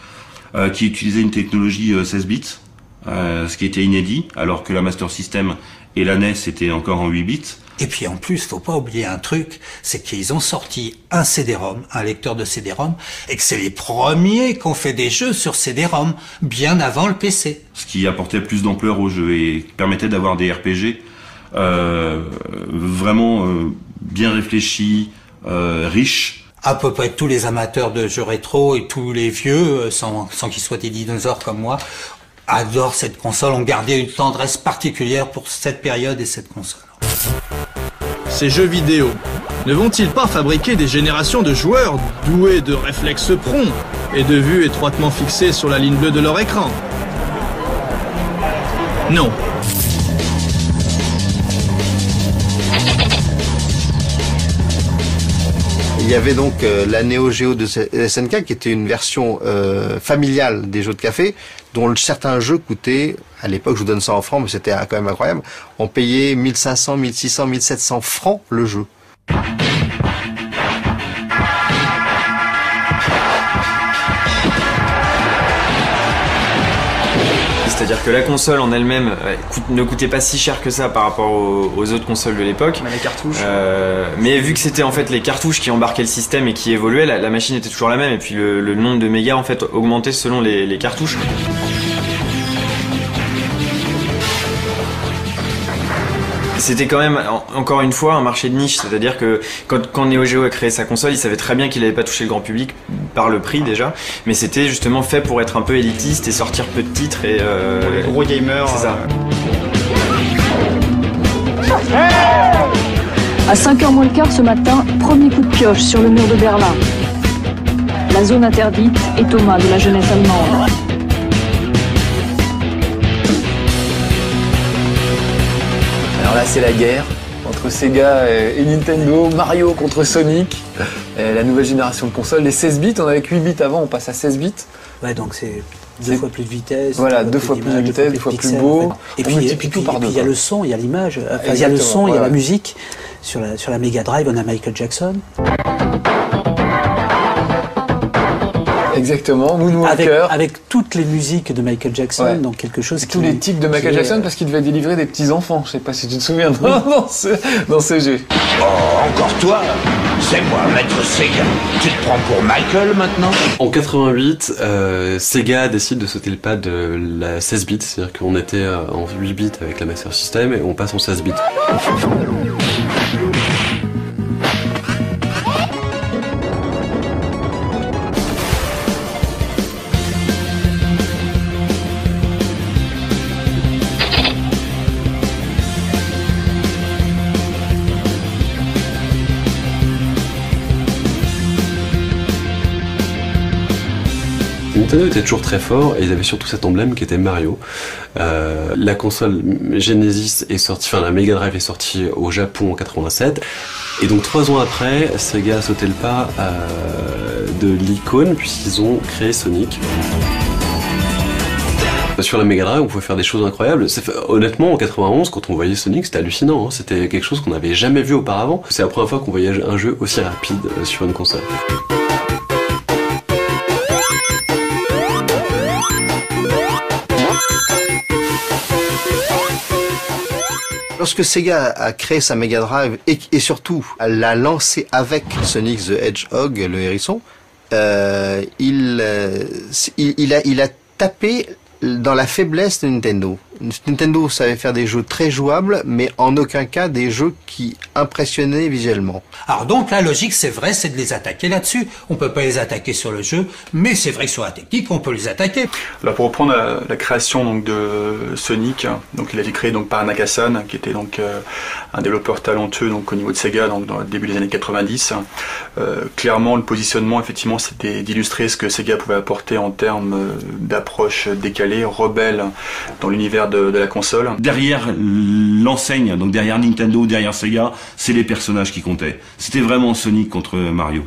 qui utilisaient une technologie 16 bits, ce qui était inédit, alors que la Master System et la NES étaient encore en 8 bits. Et puis en plus, faut pas oublier un truc, c'est qu'ils ont sorti un CD-ROM, un lecteur de CD-ROM, et que c'est les premiers qui ont fait des jeux sur CD-ROM, bien avant le PC. Ce qui apportait plus d'ampleur au jeu et permettait d'avoir des RPG vraiment bien réfléchis, riches. À peu près tous les amateurs de jeux rétro et tous les vieux, sans qu'ils soient des dinosaures comme moi, adorent cette console, ont gardé une tendresse particulière pour cette période et cette console. Ces jeux vidéo ne vont-ils pas fabriquer des générations de joueurs doués de réflexes prompts et de vues étroitement fixées sur la ligne bleue de leur écran? Non. Il y avait donc la Neo Geo de SNK qui était une version familiale des jeux de café dont certains jeux coûtaient, à l'époque je vous donne ça en francs mais c'était quand même incroyable, on payait 1500, 1600, 1700 francs le jeu. C'est-à-dire que la console en elle-même ne coûtait pas si cher que ça par rapport aux autres consoles de l'époque. Mais les cartouches. Mais vu que c'était en fait les cartouches qui embarquaient le système et qui évoluaient, la machine était toujours la même et puis le nombre de mégas en fait augmentait selon les cartouches. C'était quand même, encore une fois, un marché de niche, c'est-à-dire que quand Neo Geo a créé sa console, il savait très bien qu'il n'avait pas touché le grand public par le prix déjà, mais c'était justement fait pour être un peu élitiste et sortir peu de titres et... Pour les gros gamers. C'est ça. À 5h moins le quart ce matin, premier coup de pioche sur le mur de Berlin. La zone interdite et Thomas de la jeunesse allemande. Alors là, c'est la guerre entre Sega et Nintendo, Mario contre Sonic, la nouvelle génération de consoles, les 16 bits, on avait 8 bits avant, on passe à 16 bits. Ouais, donc c'est 2 fois plus de vitesse. Voilà, 2 fois plus de vitesse, 2 fois plus beau. En fait. Et puis il y a le son, il y a l'image, enfin, il y a le son, il y a la musique. Sur la Mega Drive, on a Michael Jackson. Exactement, Moonwalker. Avec toutes les musiques de Michael Jackson, ouais. Donc quelque chose tous les tics de Michael Jackson, parce qu'il devait délivrer des petits-enfants. Je sais pas si tu te souviens dans ce jeu. Oh, encore toi? C'est moi, Maître Sega. Tu te prends pour Michael maintenant? En 88, Sega décide de sauter le pas de la 16 bits, c'est-à-dire qu'on était en 8 bits avec la Master System et on passe en 16 bits. Nintendo était toujours très fort et ils avaient surtout cet emblème qui était Mario. La console Genesis est sortie, enfin la Mega Drive est sortie au Japon en 87 et donc 3 ans après, Sega a sauté le pas de l'icône puisqu'ils ont créé Sonic. Sur la Mega Drive, on pouvait faire des choses incroyables. Honnêtement, en 91, quand on voyait Sonic, c'était hallucinant. Hein. C'était quelque chose qu'on n'avait jamais vu auparavant. C'est la première fois qu'on voyait un jeu aussi rapide sur une console. Lorsque Sega a créé sa Mega Drive et surtout l'a lancé avec Sonic the Hedgehog, le hérisson, il a tapé dans la faiblesse de Nintendo. Nintendo savait faire des jeux très jouables, mais en aucun cas des jeux qui impressionnaient visuellement. Alors donc la logique, c'est vrai, c'est de les attaquer là-dessus. On peut pas les attaquer sur le jeu, mais c'est vrai que sur la technique, on peut les attaquer. Là, pour reprendre la création donc de Sonic, donc il a été créé donc par Naka-san, qui était donc un développeur talentueux donc au niveau de Sega, donc dans le début des années 90. Clairement, le positionnement, effectivement, c'était d'illustrer ce que Sega pouvait apporter en termes d'approche décalée, rebelle dans l'univers l'ère de la console. Derrière l'enseigne, donc derrière Nintendo, derrière Sega, c'est les personnages qui comptaient. C'était vraiment Sonic contre Mario.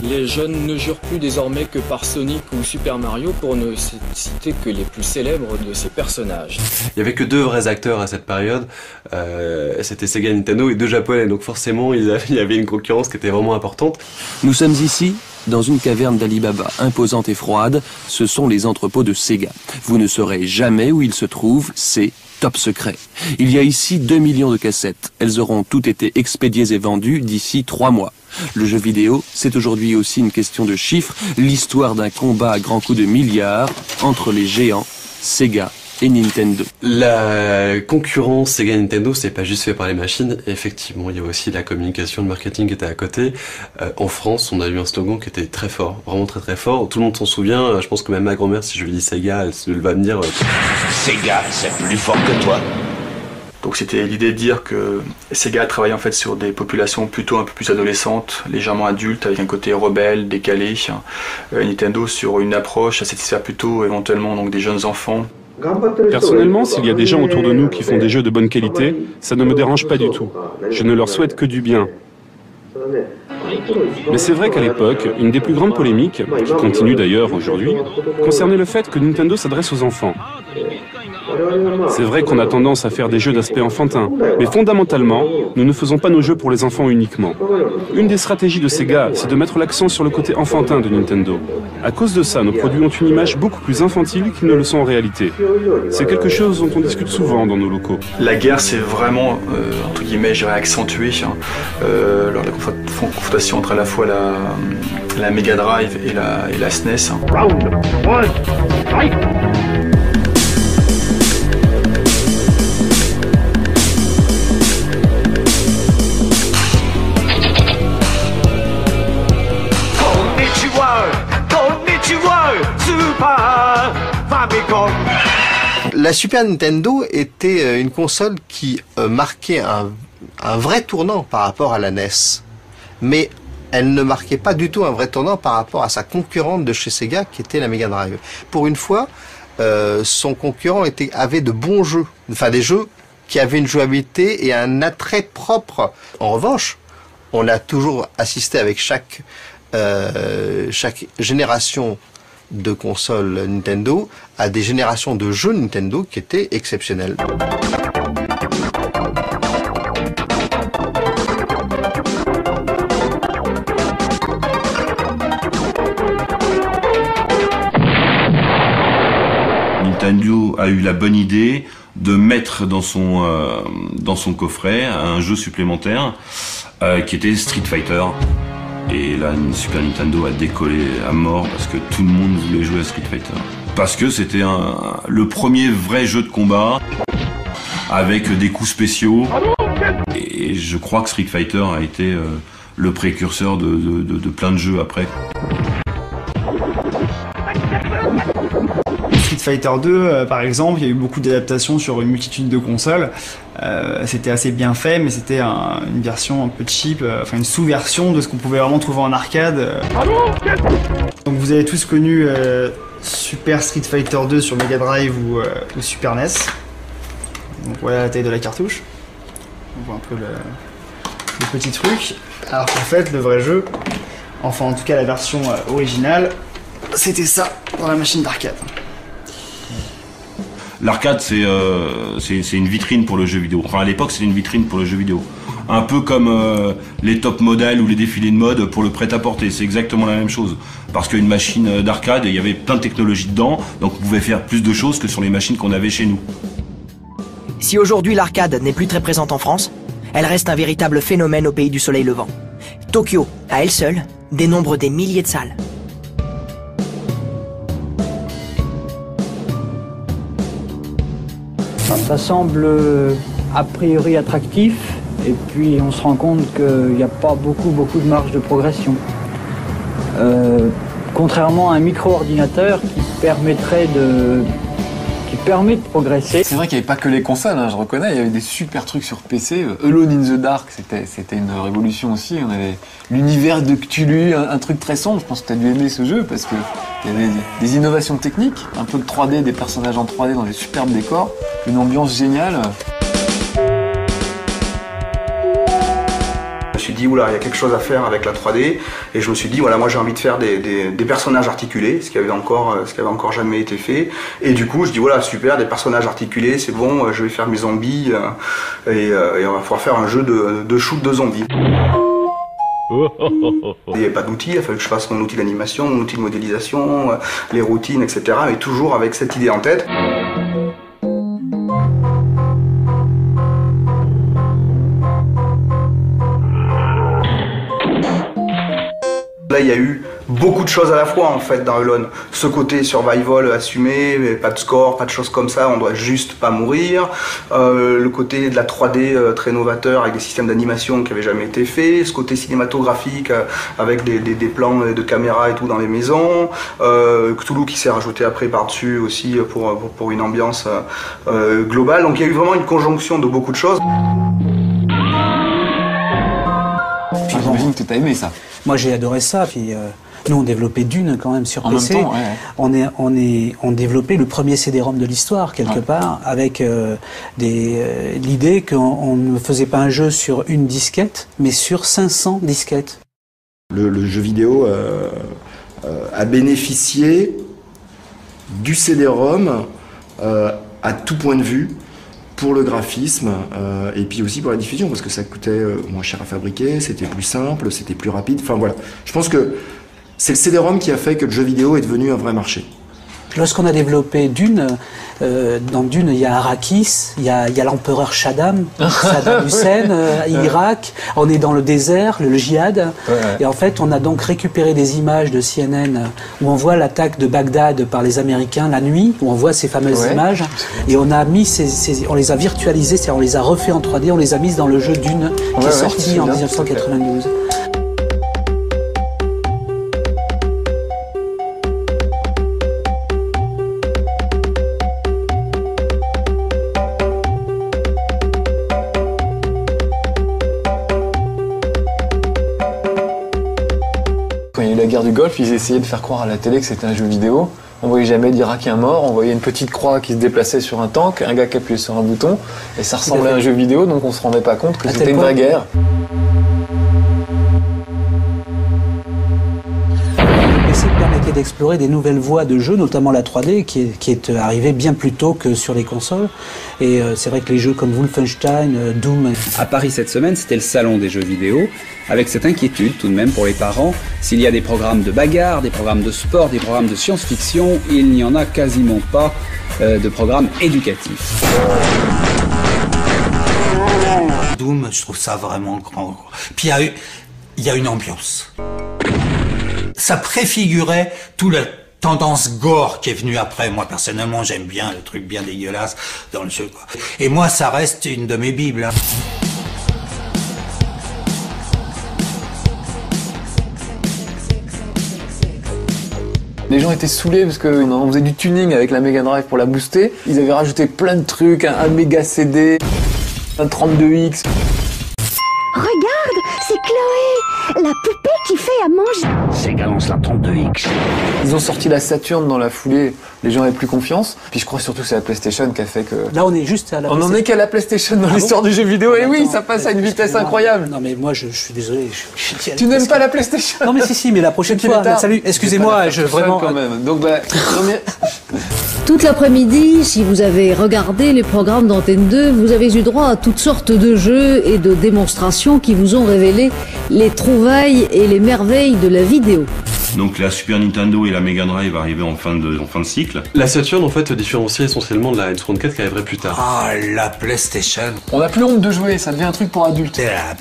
Les jeunes ne jurent plus désormais que par Sonic ou Super Mario pour ne citer que les plus célèbres de ces personnages. Il y avait que 2 vrais acteurs à cette période, c'était Sega et Nintendo et 2 japonais, donc forcément il y avait une concurrence qui était vraiment importante. Nous sommes ici dans une caverne d'Alibaba, imposante et froide, ce sont les entrepôts de Sega. Vous ne saurez jamais où ils se trouvent, c'est top secret. Il y a ici 2 millions de cassettes. Elles auront toutes été expédiées et vendues d'ici 3 mois. Le jeu vidéo, c'est aujourd'hui aussi une question de chiffres, l'histoire d'un combat à grands coups de milliards entre les géants Sega et Nintendo. La concurrence Sega et Nintendo, c'est pas juste fait par les machines. Effectivement, il y a aussi la communication, le marketing qui était à côté. En France, on a eu un slogan qui était très fort, vraiment très très fort. Tout le monde s'en souvient. Je pense que même ma grand-mère, si je lui dis Sega, elle va me dire Sega, c'est plus fort que toi. Donc c'était l'idée de dire que Sega travaillait en fait sur des populations plutôt un peu plus adolescentes, légèrement adultes, avec un côté rebelle, décalé. Nintendo sur une approche à satisfaire plutôt éventuellement donc des jeunes enfants. Personnellement, s'il y a des gens autour de nous qui font des jeux de bonne qualité, ça ne me dérange pas du tout. Je ne leur souhaite que du bien. Mais c'est vrai qu'à l'époque, une des plus grandes polémiques, qui continue d'ailleurs aujourd'hui, concernait le fait que Nintendo s'adresse aux enfants. C'est vrai qu'on a tendance à faire des jeux d'aspect enfantin, mais fondamentalement, nous ne faisons pas nos jeux pour les enfants uniquement. Une des stratégies de Sega, c'est de mettre l'accent sur le côté enfantin de Nintendo. À cause de ça, nos produits ont une image beaucoup plus infantile qu'ils ne le sont en réalité. C'est quelque chose dont on discute souvent dans nos locaux. La guerre, c'est vraiment, entre guillemets, je dirais, accentué lors de la confrontation entre à la fois la Mega Drive et la SNES. Round 1, fight! La Super Nintendo était une console qui marquait un vrai tournant par rapport à la NES. Mais elle ne marquait pas du tout un vrai tournant par rapport à sa concurrente de chez Sega qui était la Mega Drive. Pour une fois, son concurrent avait de bons jeux, enfin des jeux qui avaient une jouabilité et un attrait propre. En revanche, on a toujours assisté avec chaque génération de consoles Nintendo à des générations de jeux Nintendo qui étaient exceptionnelles. Nintendo a eu la bonne idée de mettre dans son coffret un jeu supplémentaire qui était Street Fighter. Et là, Super Nintendo a décollé à mort parce que tout le monde voulait jouer à Street Fighter. Parce que c'était le premier vrai jeu de combat avec des coups spéciaux. Et je crois que Street Fighter a été le précurseur de plein de jeux après. Street Fighter 2, par exemple, il y a eu beaucoup d'adaptations sur une multitude de consoles. C'était assez bien fait, mais c'était une version un peu cheap, enfin une sous-version de ce qu'on pouvait vraiment trouver en arcade. Donc vous avez tous connu Super Street Fighter 2 sur Mega Drive ou Super NES. Donc voilà la taille de la cartouche. On voit un peu le petit truc. Alors qu'en fait, le vrai jeu, enfin en tout cas la version originale, c'était ça dans la machine d'arcade. L'arcade, c'est une vitrine pour le jeu vidéo. Enfin, à l'époque, c'était une vitrine pour le jeu vidéo. Un peu comme les top modèles ou les défilés de mode pour le prêt-à-porter. C'est exactement la même chose. Parce qu'une machine d'arcade, il y avait plein de technologies dedans, donc on pouvait faire plus de choses que sur les machines qu'on avait chez nous. Si aujourd'hui l'arcade n'est plus très présente en France, elle reste un véritable phénomène au pays du soleil levant. Tokyo, à elle seule, dénombre des milliers de salles. Ça semble a priori attractif et puis on se rend compte qu'il n'y a pas beaucoup de marge de progression. Contrairement à un micro-ordinateur qui permettrait permet de progresser. C'est vrai qu'il n'y avait pas que les consoles, hein, je reconnais, il y avait des super trucs sur PC. Alone in the Dark, c'était une révolution aussi. On avait l'univers de Cthulhu, un truc très sombre. Je pense que tu as dû aimer ce jeu parce qu'il y avait des innovations techniques, un peu de 3D, des personnages en 3D dans des superbes décors, une ambiance géniale. Je me suis dit, oula, il y a quelque chose à faire avec la 3D, et je me suis dit, voilà, moi j'ai envie de faire des personnages articulés, ce qui avait encore jamais été fait, et du coup je dis, voilà, super, des personnages articulés, c'est bon, je vais faire mes zombies, et on va pouvoir faire un jeu de shoot de zombies. Il n'y avait pas d'outils, il a fallu que je fasse mon outil d'animation, mon outil de modélisation, les routines, etc., mais toujours avec cette idée en tête. Là, il y a eu beaucoup de choses à la fois en fait dans Alone. Ce côté survival assumé, pas de score, pas de choses comme ça, on doit juste pas mourir. Le côté de la 3D très novateur avec des systèmes d'animation qui n'avaient jamais été faits. Ce côté cinématographique avec des plans de caméra et tout dans les maisons. Cthulhu qui s'est rajouté après par-dessus aussi pour une ambiance globale. Donc il y a eu vraiment une conjonction de beaucoup de choses. J'imagine que tu as aimé ça. Moi j'ai adoré ça, puis nous on développait Dune quand même sur PC. Même temps, ouais. On développait le premier CD-ROM de l'histoire quelque part, avec l'idée qu'on ne faisait pas un jeu sur une disquette, mais sur 500 disquettes. Le jeu vidéo a bénéficié du CD-ROM à tout point de vue, pour le graphisme et puis aussi pour la diffusion, parce que ça coûtait moins cher à fabriquer, c'était plus simple, c'était plus rapide. Enfin voilà, je pense que c'est le CD-ROM qui a fait que le jeu vidéo est devenu un vrai marché. Lorsqu'on a développé Dune, dans Dune, il y a Arrakis, il y a l'empereur Saddam Hussein, Irak, on est dans le désert, le djihad, et en fait on a donc récupéré des images de CNN où on voit l'attaque de Bagdad par les Américains la nuit, où on voit ces fameuses images, et on a mis on les a virtualisées, c'est-à-dire on les a refait en 3D, on les a mises dans le jeu Dune qui est sorti en 1992. Quand il y a eu la guerre du Golfe, ils essayaient de faire croire à la télé que c'était un jeu vidéo. On voyait jamais d'Irakiens morts, on voyait une petite croix qui se déplaçait sur un tank, un gars qui appuyait sur un bouton, et ça ressemblait à un jeu vidéo, donc on se rendait pas compte que c'était une vraie guerre. Permettait d'explorer des nouvelles voies de jeu, notamment la 3D, qui est arrivée bien plus tôt que sur les consoles. Et c'est vrai que les jeux comme Wolfenstein, Doom... À Paris cette semaine, c'était le salon des jeux vidéo, avec cette inquiétude tout de même pour les parents. S'il y a des programmes de bagarre, des programmes de sport, des programmes de science-fiction, il n'y en a quasiment pas de programmes éducatifs. Doom, je trouve ça vraiment grand. Puis il y a une ambiance. Ça préfigurait toute la tendance gore qui est venue après. Moi, personnellement, j'aime bien le truc bien dégueulasse dans le jeu, quoi. Et moi, ça reste une de mes bibles, hein. Les gens étaient saoulés parce qu'on faisait du tuning avec la Mega Drive pour la booster. Ils avaient rajouté plein de trucs, un méga CD, un 32X. Regarde, c'est Chloé, la poupée qui fait à manger. Sega lance la 32X. Ils ont sorti la Saturn dans la foulée, les gens avaient plus confiance. Puis je crois surtout que c'est la PlayStation qui a fait que... Là on est juste à la PlayStation. On en est qu'à la PlayStation dans l'histoire du jeu vidéo, et oui, ça passe à une vitesse incroyable. Non mais moi je suis désolé. Tu n'aimes pas la PlayStation? Non mais si, mais la prochaine fois. Salut, excusez-moi, je vraiment... quand même. Donc Toute l'après-midi, si vous avez regardé les programmes d'Antenne 2, vous avez eu droit à toutes sortes de jeux et de démonstrations qui vous ont révélé les trouvailles et les merveilles de la vidéo. Donc la Super Nintendo et la Mega Drive arrivaient en fin de cycle. La Saturn en fait se différenciait essentiellement de la N64 qui arriverait plus tard. Ah, la PlayStation. On n'a plus honte de jouer, ça devient un truc pour adultes.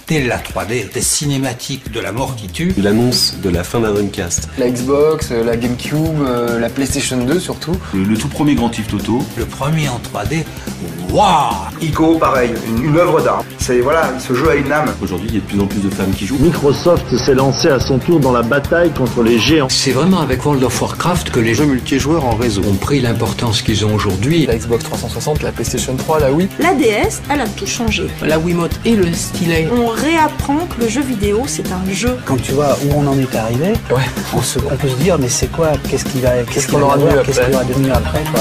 Dès la 3D, des cinématiques de la mort qui tue. L'annonce de la fin de la Dreamcast. La Xbox, la GameCube, la PlayStation 2 surtout. Le tout premier Grand Theft Auto. Le premier en 3D, waouh! Ico, pareil, une œuvre d'art. C'est voilà, ce jeu a une âme. Aujourd'hui, il y a de plus en plus de femmes qui jouent. Microsoft s'est lancé à son tour dans la bataille contre les géants. C'est vraiment avec World of Warcraft que les jeux multijoueurs en réseau ont pris l'importance qu'ils ont aujourd'hui. La Xbox 360, la PlayStation 3, la Wii. La DS, elle a tout changé. La Wiimote et le stylet. On réapprend que le jeu vidéo, c'est un jeu. Quand tu vois où on en est arrivé, on peut se dire mais c'est quoi, qu'est-ce qu'on aura devenu après quoi.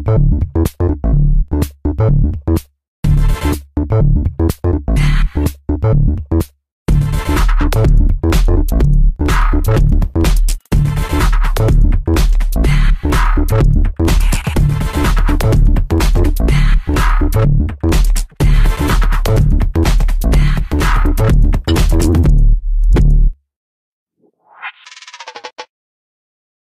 Thank you.